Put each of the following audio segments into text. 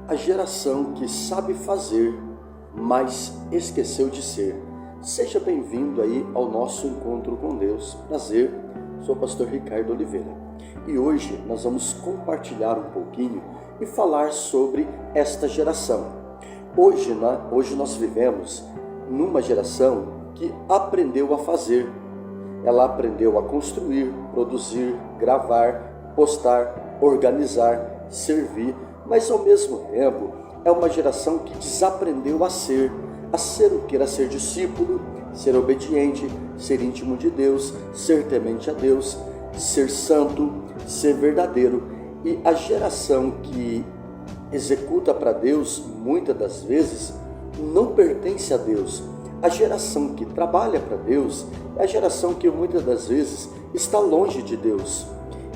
A geração que sabe fazer, mas esqueceu de ser. Seja bem-vindo aí ao nosso encontro com Deus. Prazer, sou o pastor Ricardo Oliveira. E hoje nós vamos compartilhar um pouquinho e falar sobre esta geração. Hoje nós vivemos numa geração que aprendeu a fazer. Ela aprendeu a construir, produzir, gravar, postar, organizar, servir, mas ao mesmo tempo é uma geração que desaprendeu a ser o que era ser discípulo, ser obediente, ser íntimo de Deus, ser temente a Deus, ser santo, ser verdadeiro. E a geração que executa para Deus, muitas das vezes, não pertence a Deus. A geração que trabalha para Deus é a geração que muitas das vezes está longe de Deus.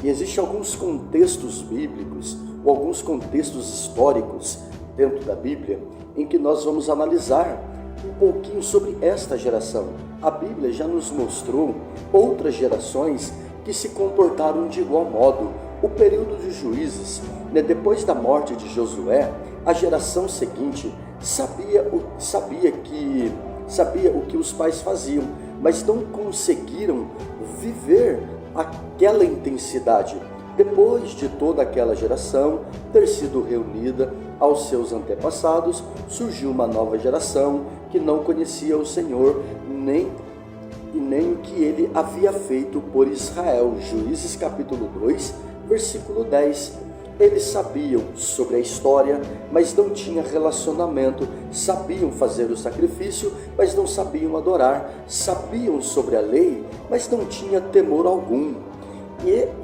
E existem alguns contextos bíblicos, ou alguns contextos históricos dentro da Bíblia, em que nós vamos analisar um pouquinho sobre esta geração. A Bíblia já nos mostrou outras gerações que se comportaram de igual modo. O período de Juízes, depois da morte de Josué, a geração seguinte sabia o que os pais faziam, mas não conseguiram viver aquela intensidade. Depois de toda aquela geração ter sido reunida aos seus antepassados, surgiu uma nova geração que não conhecia o Senhor nem o que ele havia feito por Israel. Juízes capítulo 2, versículo 10. Eles sabiam sobre a história, mas não tinham relacionamento. Sabiam fazer o sacrifício, mas não sabiam adorar. Sabiam sobre a lei, mas não tinham temor algum.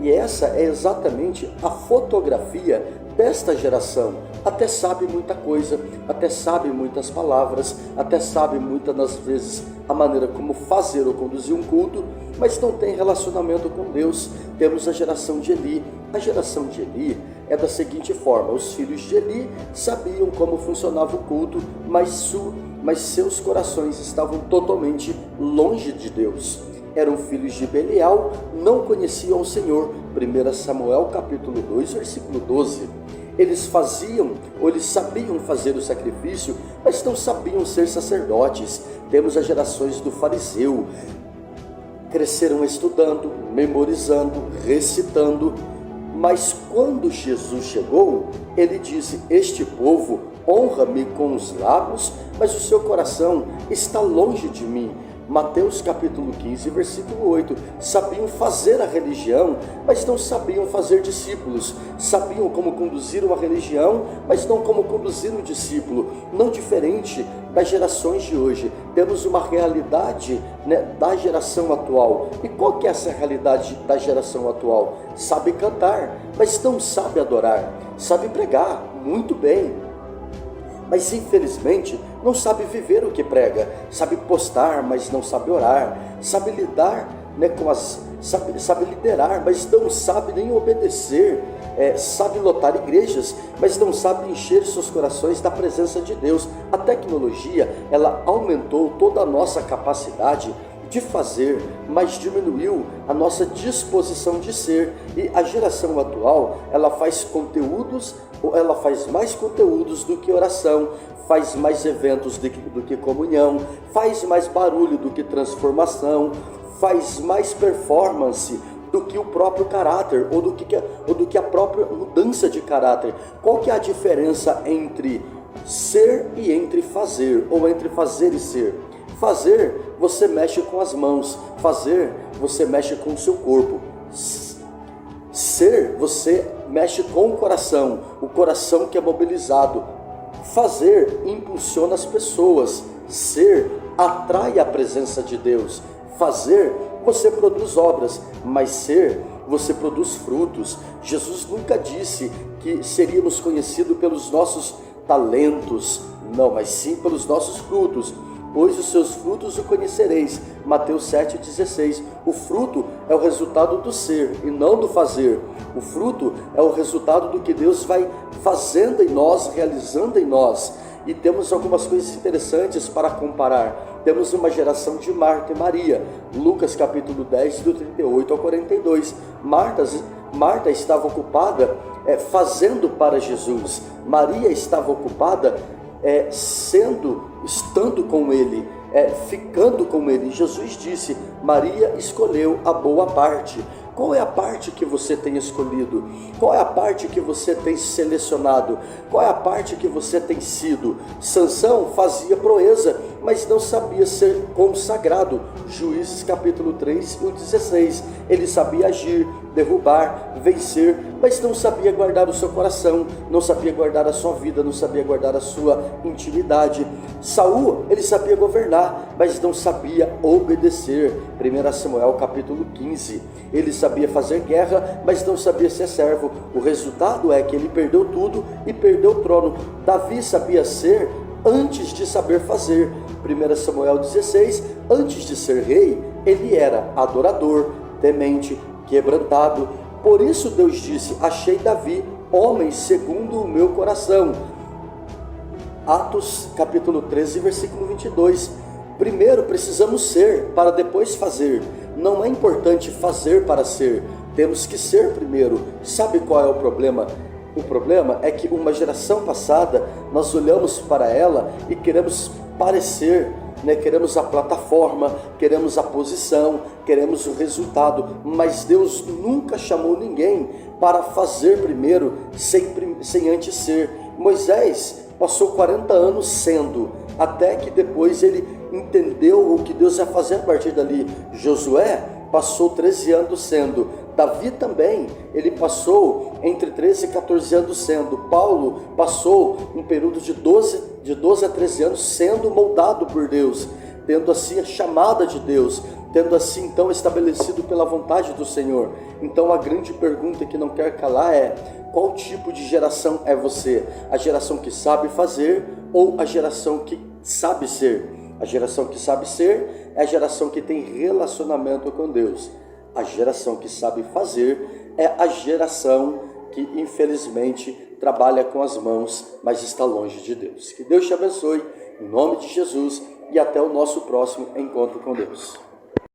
E essa é exatamente a fotografia desta geração. Até sabe muita coisa, até sabe muitas palavras, até sabe muitas das vezes a maneira como fazer ou conduzir um culto, mas não tem relacionamento com Deus. Temos a geração de Eli. A geração de Eli é da seguinte forma: os filhos de Eli sabiam como funcionava o culto, mas seus corações estavam totalmente longe de Deus. Eram filhos de Belial, não conheciam o Senhor. 1 Samuel capítulo 2, versículo 12. Eles sabiam fazer o sacrifício, mas não sabiam ser sacerdotes. Temos as gerações do fariseu. Cresceram estudando, memorizando, recitando, mas quando Jesus chegou, ele disse: este povo honra-me com os lábios, mas o seu coração está longe de mim. Mateus capítulo 15, versículo 8. Sabiam fazer a religião, mas não sabiam fazer discípulos. Sabiam como conduzir uma religião, mas não como conduzir um discípulo. Não diferente das gerações de hoje. Temos uma realidade, da geração atual. E qual que é essa realidade da geração atual? Sabe cantar, mas não sabe adorar. Sabe pregar, muito bem, mas infelizmente não sabe viver o que prega. Sabe postar, mas não sabe orar. Sabe lidar, sabe liderar, mas não sabe nem obedecer. Sabe lotar igrejas, mas não sabe encher seus corações da presença de Deus. A tecnologia, ela aumentou toda a nossa capacidade de fazer, mas diminuiu a nossa disposição de ser. E a geração atual, ela faz conteúdos, ou ela faz mais conteúdos do que oração, faz mais eventos do que comunhão, faz mais barulho do que transformação, faz mais performance do que o próprio caráter, ou do que a própria mudança de caráter. Qual que é a diferença entre ser e entre fazer, ou entre fazer e ser? Fazer, você mexe com as mãos. Fazer, você mexe com o seu corpo. Ser, você mexe com o coração que é mobilizado. Fazer impulsiona as pessoas. Ser atrai a presença de Deus. Fazer, você produz obras, mas ser, você produz frutos. Jesus nunca disse que seríamos conhecidos pelos nossos talentos, não, mas sim pelos nossos frutos. Pois os seus frutos o conhecereis. Mateus 7,16. O fruto é o resultado do ser e não do fazer. O fruto é o resultado do que Deus vai fazendo em nós, realizando em nós. E temos algumas coisas interessantes para comparar. Temos uma geração de Marta e Maria. Lucas capítulo 10, do 38 ao 42. Marta estava ocupada fazendo para Jesus. Maria estava ocupada estando com ele, ficando com ele. Jesus disse: Maria escolheu a boa parte. Qual é a parte que você tem escolhido? Qual é a parte que você tem selecionado? Qual é a parte que você tem sido? Sansão fazia proeza, mas não sabia ser consagrado. Juízes capítulo 3, o 16. Ele sabia agir, derrubar, vencer, mas não sabia guardar o seu coração, não sabia guardar a sua vida, não sabia guardar a sua intimidade. Saul, ele sabia governar, mas não sabia obedecer. 1 Samuel capítulo 15. Ele sabia fazer guerra, mas não sabia ser servo. O resultado é que ele perdeu tudo e perdeu o trono. Davi sabia ser antes de saber fazer. 1 Samuel 16, antes de ser rei, ele era adorador, temente, quebrantado. Por isso Deus disse: achei Davi, homem segundo o meu coração. Atos capítulo 13, versículo 22. Primeiro precisamos ser, para depois fazer. Não é importante fazer para ser, temos que ser primeiro. Sabe qual é o problema? O problema é que uma geração passada, nós olhamos para ela e queremos parecer, queremos a plataforma, queremos a posição, queremos o resultado, mas Deus nunca chamou ninguém para fazer primeiro, sem antes ser. Moisés passou 40 anos sendo, até que depois ele entendeu o que Deus ia fazer a partir dali. Josué passou 13 anos sendo. Davi também, ele passou entre 13 e 14 anos sendo. Paulo passou um período de 12 a 13 anos sendo moldado por Deus, tendo assim a chamada de Deus, tendo assim então estabelecido pela vontade do Senhor. Então a grande pergunta que não quer calar é: qual tipo de geração é você? A geração que sabe fazer ou a geração que sabe ser? A geração que sabe ser é a geração que tem relacionamento com Deus. A geração que sabe fazer é a geração que infelizmente trabalha com as mãos, mas está longe de Deus. Que Deus te abençoe, em nome de Jesus, e até o nosso próximo encontro com Deus.